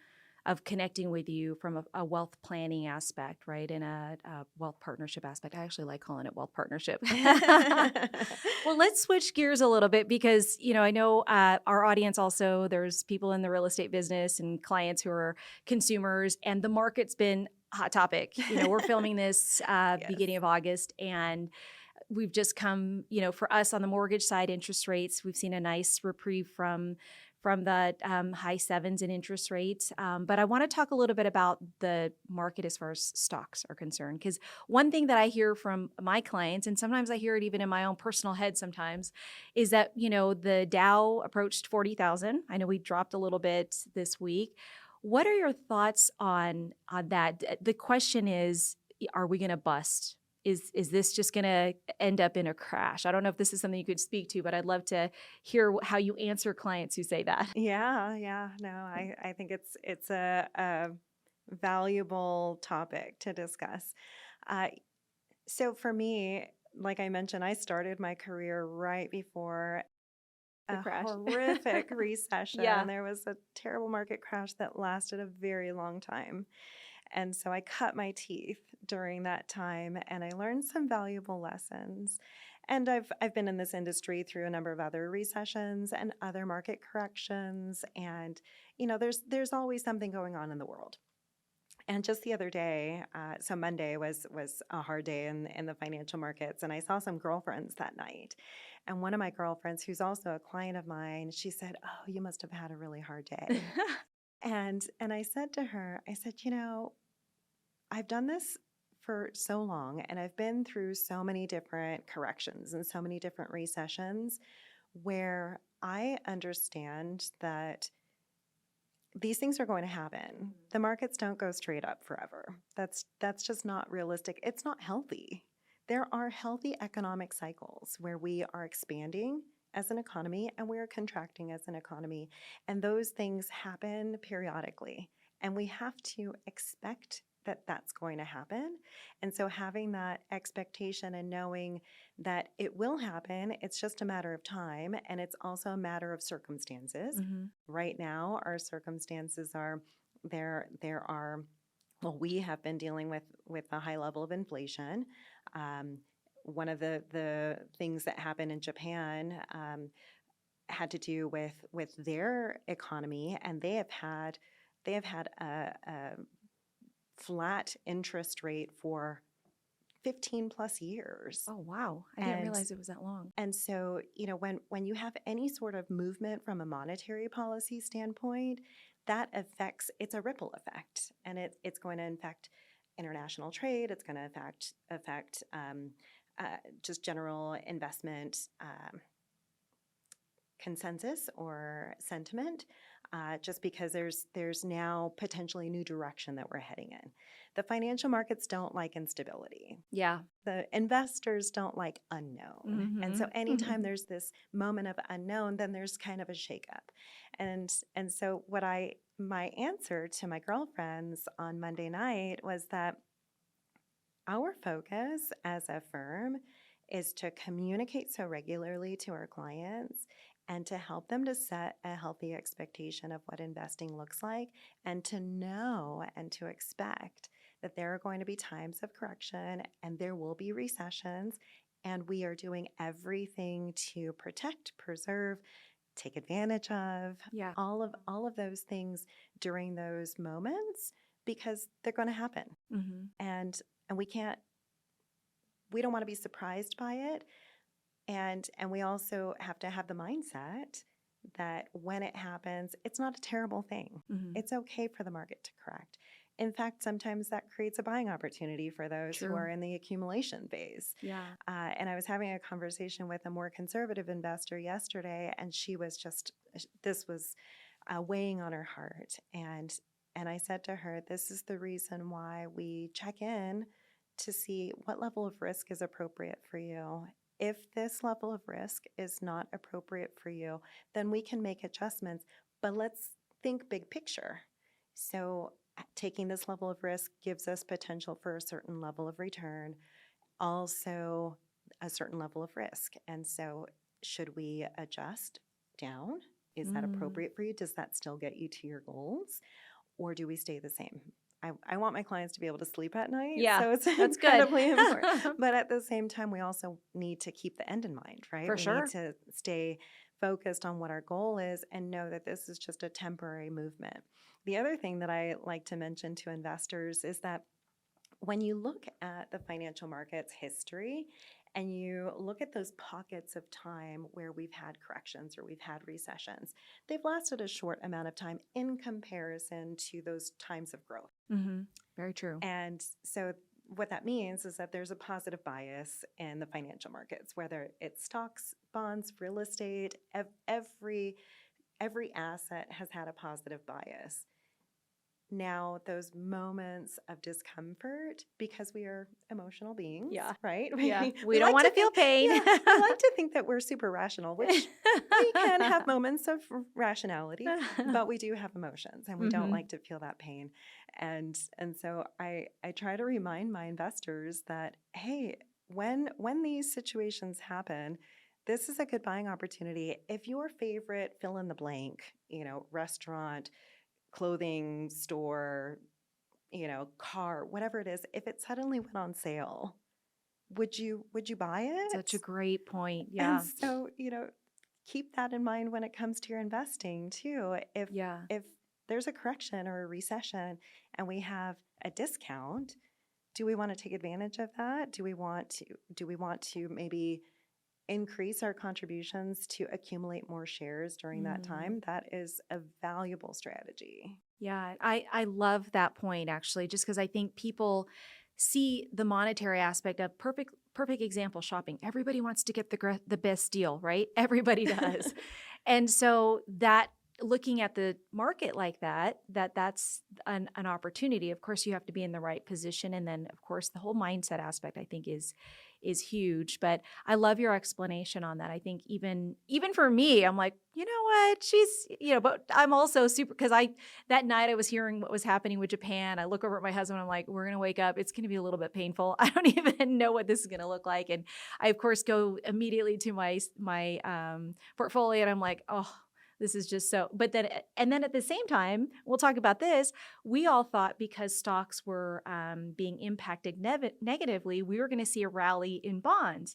of connecting with you from a wealth planning aspect, right? And a wealth partnership aspect. I actually like calling it wealth partnership. Well, let's switch gears a little bit because, I know our audience also, there's people in the real estate business and clients who are consumers, and the market's been a hot topic. We're filming this Yes. beginning of August, and we've just come, for us on the mortgage side, interest rates, we've seen a nice reprieve from the high sevens in interest rates. But I want to talk a little bit about the market as far as stocks are concerned. Because one thing that I hear from my clients, and sometimes I hear it even in my own personal head sometimes, is that, the Dow approached 40,000. I know we dropped a little bit this week. What are your thoughts on that? The question is, are we going to bust? Is this just going to end up in a crash? I don't know if this is something you could speak to, but I'd love to hear how you answer clients who say that. Yeah. No, I think it's a valuable topic to discuss. So for me, like I mentioned, I started my career right before The a crash. horrific recession. Yeah. There was a terrible market crash that lasted a very long time. And so I cut my teeth during that time and I learned some valuable lessons. And I've been in this industry through a number of other recessions and other market corrections. And, there's always something going on in the world. And just the other day, so Monday was a hard day in the financial markets, and I saw some girlfriends that night. And one of my girlfriends, who's also a client of mine, she said, "Oh, you must have had a really hard day." And I said to her, I said, I've done this for so long, and I've been through so many different corrections and so many different recessions where I understand that these things are going to happen. The markets don't go straight up forever. That's just not realistic. It's not healthy. There are healthy economic cycles where we are expanding as an economy and we are contracting as an economy. And those things happen periodically. And we have to expect that that's going to happen. And so having that expectation and knowing that it will happen, it's just a matter of time. And it's also a matter of circumstances. Mhm. Right now, our circumstances are well, we have been dealing with a high level of inflation. One of the things that happened in Japan had to do with their economy, and they have had a flat interest rate for 15 plus years. Oh, wow. I didn't realize it was that long. And so, when you have any sort of movement from a monetary policy standpoint, that affects, it's a ripple effect, and it's going to affect international trade. It's going to affect just general investment consensus or sentiment, just because there's now potentially a new direction that we're heading in. The financial markets don't like instability. Yeah. The investors don't like unknown. And so anytime there's this moment of unknown, then there's kind of a shakeup. And so my answer to my girlfriends on Monday night was that our focus as a firm is to communicate so regularly to our clients and to help them to set a healthy expectation of what investing looks like, and to know and to expect that there are going to be times of correction and there will be recessions, and we are doing everything to protect, preserve, take advantage of Yeah. all of those things during those moments, because they're going to happen. Mm-hmm. And we don't want to be surprised by it. And we also have to have the mindset that when it happens, it's not a terrible thing. Mm-hmm. It's okay for the market to correct. In fact, sometimes that creates a buying opportunity for those who True. are in the accumulation phase. Yeah. And I was having a conversation with a more conservative investor yesterday, and this was weighing on her heart. And I said to her, this is the reason why we check in to see what level of risk is appropriate for you. If this level of risk is not appropriate for you, then we can make adjustments, but let's think big picture. So taking this level of risk gives us potential for a certain level of return, also a certain level of risk. And so should we adjust down? Is that appropriate for you? Does that still get you to your goals? or do we stay the same? I want my clients to be able to sleep at night. Yeah, So it's that's good. incredibly important. But at the same time, we also need to keep the end in mind, right? For We need sure. to stay focused on what our goal is and know that this is just a temporary movement. The other thing that I like to mention to investors is that when you look at the financial markets history and you look at those pockets of time where we've had corrections or we've had recessions, they've lasted a short amount of time in comparison to those times of growth. Mm-hmm. Very true. And so what that means is that there's a positive bias in the financial markets, whether it's stocks, bonds, real estate, every asset has had a positive bias. Now, those moments of discomfort, because we are emotional beings, Yeah. right? Yeah. We We don't like want to to feel think, pain. yeah, we like to think that we're super rational, which we can have moments of rationality, but we do have emotions, and we don't Mm-hmm. like to feel that pain. And so I try to remind my investors that, hey, when these situations happen, this is a good buying opportunity. If your favorite fill in the blank, restaurant, clothing store, car, whatever it is, if it suddenly went on sale, would you buy Such a it? great point. And Yeah. so, keep that in mind when it comes to your investing too. Yeah. If there's a correction or a recession and we have a discount, do we want to take advantage of that? Do we want to maybe increase our contributions to accumulate more shares during that Mm. time? That is a valuable strategy. Yeah, I love that point actually, just because I think people see the monetary aspect of perfect example shopping. Everybody wants to get the best deal, right? Everybody does. And so that looking at the market like that's an opportunity. Of course, you have to be in the right position. And then of course the whole mindset aspect I think is huge. But I love your explanation on that. I think even for me, I'm like, you know what? She's, but I'm also super because that night I was hearing what was happening with Japan. I look over at my husband, I'm like, we're gonna wake up. It's gonna be a little bit painful. I don't even know what this is gonna look like. And I of course go immediately to my portfolio and I'm like, oh, this is just so, but then, and then at the same time, we'll talk about this. We all thought because stocks were being impacted negatively, we were going to see a rally in bonds.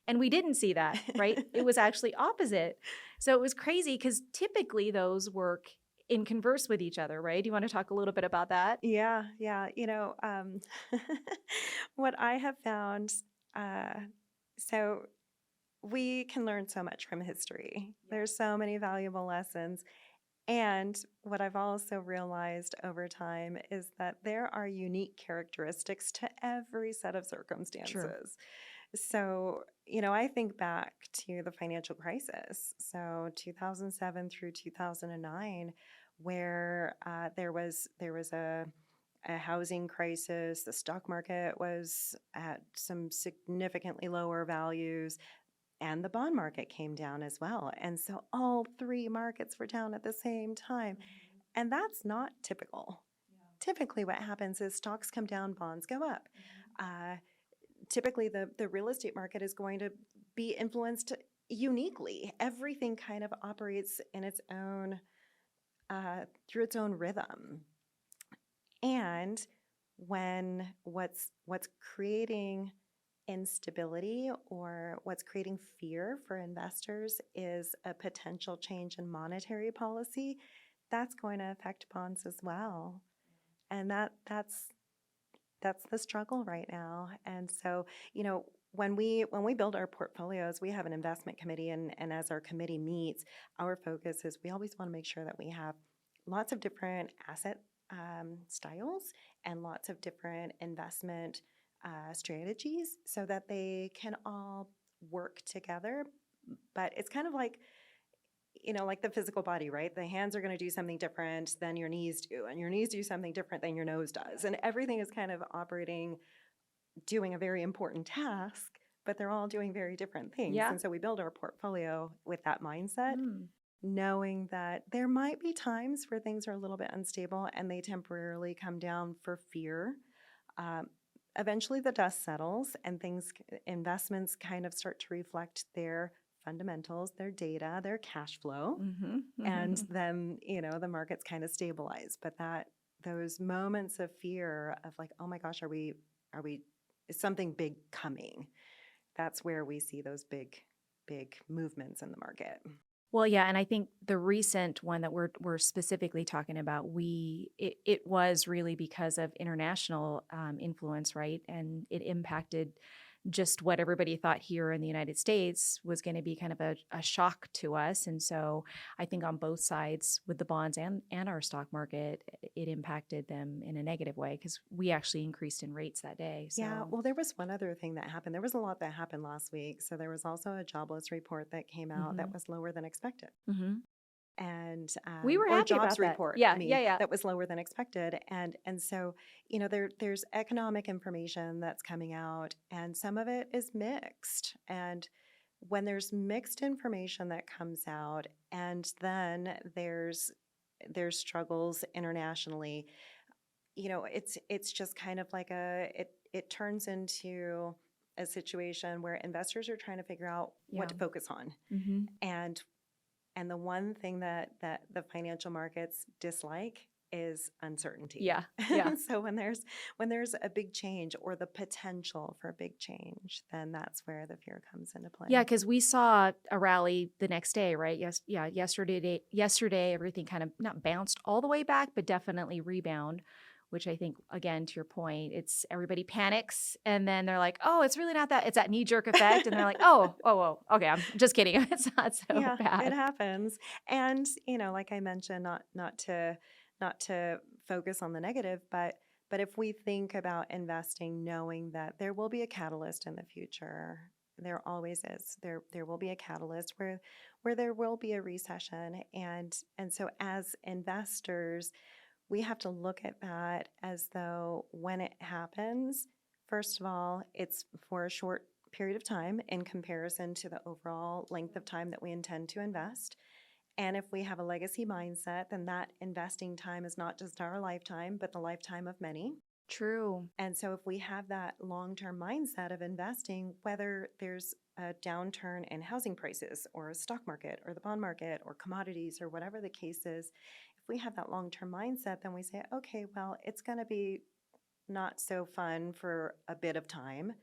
And we didn't see that, right? It was actually opposite. So it was crazy because typically those work in converse with each other, right? Do you want to talk a little bit about that? Yeah, yeah. What I have found, uh, so we can learn so much from history. There's so many valuable lessons. And what I've also realized over time is that there are unique characteristics to every set of True. circumstances. So, I think back to the financial crisis, so 2007 through 2009, where there was a housing crisis. The stock market was at some significantly lower values, and the bond market came down as well. And so all three markets were down at the same time. And that's not typical. Typically, what happens is stocks come down, bonds go up. Uh, Typically, the real estate market is going to be influenced uniquely. Everything kind of operates in its own, through its own rhythm. And when what's creating instability or what's creating fear for investors is a potential change in monetary policy, that's going to affect bonds as well. And that's the struggle right now. And so, when we build our portfolios, we have an investment committee, and as our committee meets, our focus is we always want to make sure that we have lots of different asset styles and lots of different investment strategies so that they can all work together. But it's kind of like the physical body, right? The hands are going to do something different than your knees do, and your knees do something different than your nose does. And everything is kind of operating, doing a very important task, but they're all doing very different things. Yeah. And so we build our portfolio with that mindset, Mm. knowing that there might be times where things are a little bit unstable and they temporarily come down for fear. Um, Eventually, the dust settles and investments kind of start to reflect their fundamentals, their data, their cash flow, Mm-hmm. and Mm-hmm. then the markets kind of stabilize. But those moments of fear of like, oh my gosh, are we is something big coming? That's where we see those big movements in the market. Well, yeah, and I think the recent one that we're specifically talking about, it was really because of international influence, right? And it impacted just what everybody thought here in the United States was going to be kind of a shock to us. And so I think on both sides with the bonds and our stock market, it impacted them in a negative way because we actually increased in rates that day. Yeah, So, well, there was one other thing that happened. There was a lot that happened last week. So there was also a jobless report that came out that hmm was lower than expected. hmm And we were or happy jobs about that. report, Yeah, yeah, yeah. that was lower than expected. And so, there's economic information that's coming out, and some of it is mixed. And when there's mixed information that comes out, and then there's struggles internationally, it's just kind of like it turns into a situation where investors are trying to figure out what Yeah. to focus on. hmm And and the one thing that the financial markets dislike is uncertainty. Yeah. Yeah. So when there's a big change or the potential for a big change, then that's where the fear comes into play. Yeah, because we saw a rally the next day, right? Yes, yeah. Yesterday, everything kind of not bounced all the way back, but definitely rebound. Which I think, again, to your point, it's everybody panics, and then they're like, "Oh, it's really not that." It's that knee jerk effect, and they're like, "Oh, okay, I'm just kidding. It's not so Yeah, it bad." happens. And like I mentioned, not to focus on the negative, but if we think about investing knowing that there will be a catalyst in the future, there always is. There will be a catalyst where there will be a recession. And so as investors, we have to look at that as though when it happens, first of all, it's for a short period of time in comparison to the overall length of time that we intend to invest. And if we have a legacy mindset, then that investing time is not just our lifetime, but the lifetime of many. True. And so if we have that long-term mindset of investing, whether there's a downturn in housing prices or a stock market or the bond market or commodities or whatever the case is, if we have that long-term mindset, then we say, okay, well, it's going to be not so fun for a bit of time.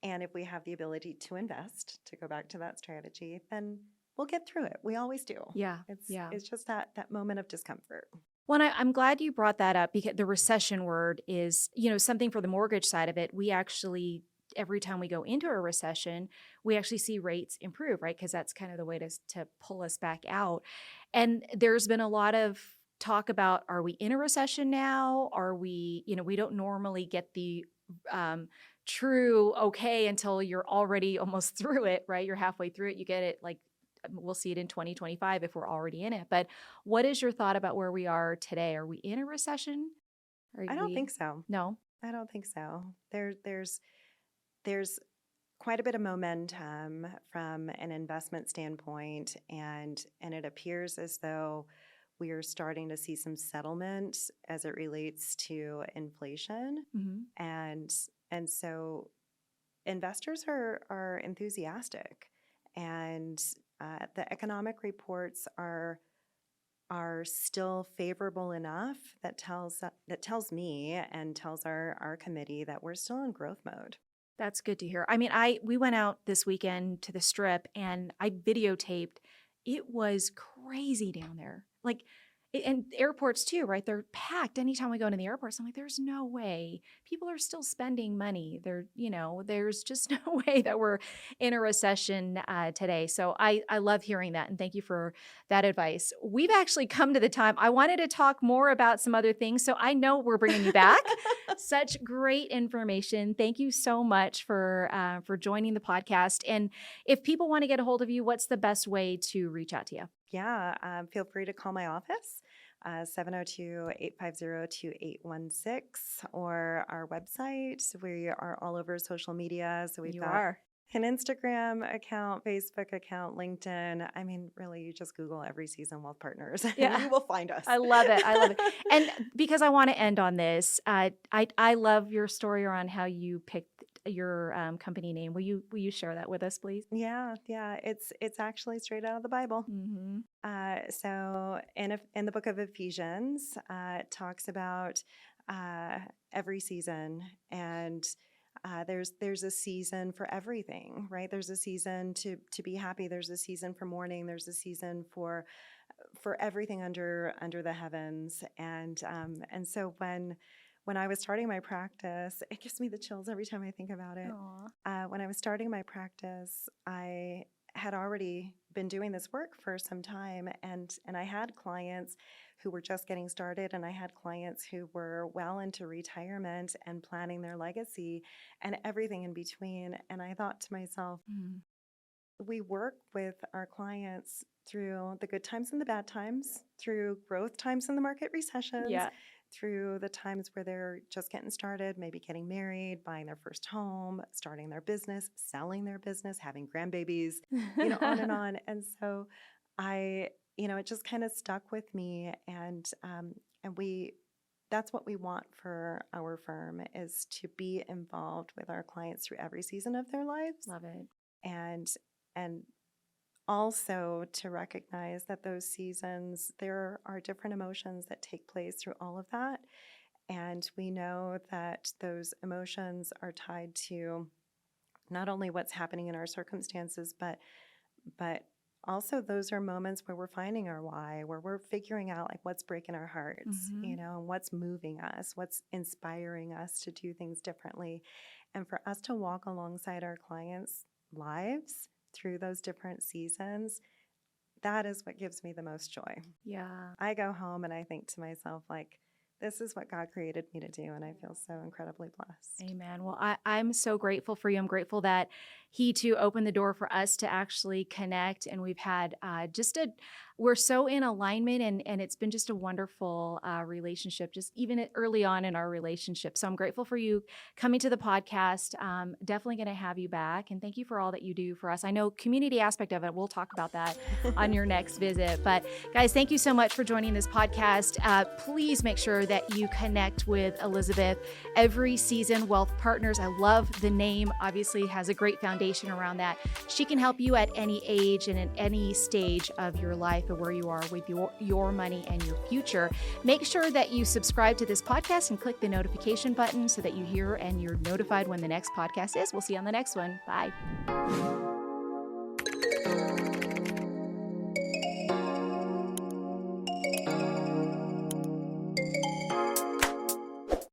And if we have the ability to invest, to go back to that strategy, then we'll get through it. We always do. Yeah. It's Yeah. it's just that moment of discomfort. Well, I'm glad you brought that up because the recession word is, something for the mortgage side of it. We actually, every time we go into a recession, we actually see rates improve, right? Because that's kind of the way to pull us back out. And there's been a lot of talk about, are we in a recession now? Are we, we don't normally get the true okay until you're already almost through it, right? You're halfway through it. You get it like, we'll see it in 2025 if we're already in it. But what is your thought about where we are today? Are we in a recession? I don't think so. No. I don't think so. There's quite a bit of momentum from an investment standpoint, and it appears as though we are starting to see some settlement as it relates to inflation. Mm-hmm. And so investors are enthusiastic, and the economic reports are still favorable enough that tells me and tells our committee that we're still in growth mode. That's good to hear. I mean, we went out this weekend to the Strip and I videotaped. It was crazy down there. Like, and airports too, right? They're packed anytime we go into the airports. I'm like, there's no way people are still spending money. There's just no way that we're in a recession today. So I love hearing that. And thank you for that advice. We've actually come to the time. I wanted to talk more about some other things. So I know we're bringing you back. Such great information. Thank you so much for joining the podcast. And if people want to get a hold of you, what's the best way to reach out to you? Yeah, feel free to call my office, 702-850-2816, or our website. We are all over social media. So we've got an Instagram account, Facebook account, LinkedIn. I mean, really, you just Google Every Season Wealth Partners and you will find us. I love it. I love it. And because I want to end on this, I love your story around how you picked your company name? Will you share that with us, please? Yeah, yeah. It's actually straight out of the Bible. Mm-hmm. So in the book of Ephesians, it talks about every season, and there's a season for everything, right? There's a season to be happy. There's a season for mourning. There's a season for everything under the heavens, and so when I was starting my practice, it gives me the chills every time I think about it. Aw. When I was starting my practice, I had already been doing this work for some time, and I had clients who were just getting started, and I had clients who were well into retirement and planning their legacy and everything in between. And I thought to myself, Mm. we work with our clients through the good times and the bad times, through growth times and the market recessions, Yeah. through the times where they're just getting started, maybe getting married, buying their first home, starting their business, selling their business, having grandbabies, on and on. And so it just kind of stuck with me, and that's what we want for our firm, is to be involved with our clients through every season of their lives, Love it. and and also to recognize that those seasons, there are different emotions that take place through all of that. And we know that those emotions are tied to not only what's happening in our circumstances, but also those are moments where we're finding our why, where we're figuring out like what's breaking our hearts, Mhm. and what's moving us, what's inspiring us to do things differently. And for us to walk alongside our clients' lives through those different seasons, that is what gives me the most joy. Yeah. I go home and I think to myself, like, this is what God created me to do, and I feel so incredibly blessed. Amen. Well, I'm so grateful for you. I'm grateful that he too opened the door for us to actually connect. And we've had we're so in alignment, and it's been just a wonderful relationship, just even early on in our relationship. So I'm grateful for you coming to the podcast. Definitely going to have you back. And thank you for all that you do for us. I know community aspect of it, we'll talk about that on your next visit. But guys, thank you so much for joining this podcast. Please make sure that you connect with Elizabeth. Every Season Wealth Partners. I love the name. Obviously has a great foundation around that. She can help you at any age and at any stage of your life and where you are with your money and your future. Make sure that you subscribe to this podcast and click the notification button so that you hear and you're notified when the next podcast is. We'll see you on the next one. Bye.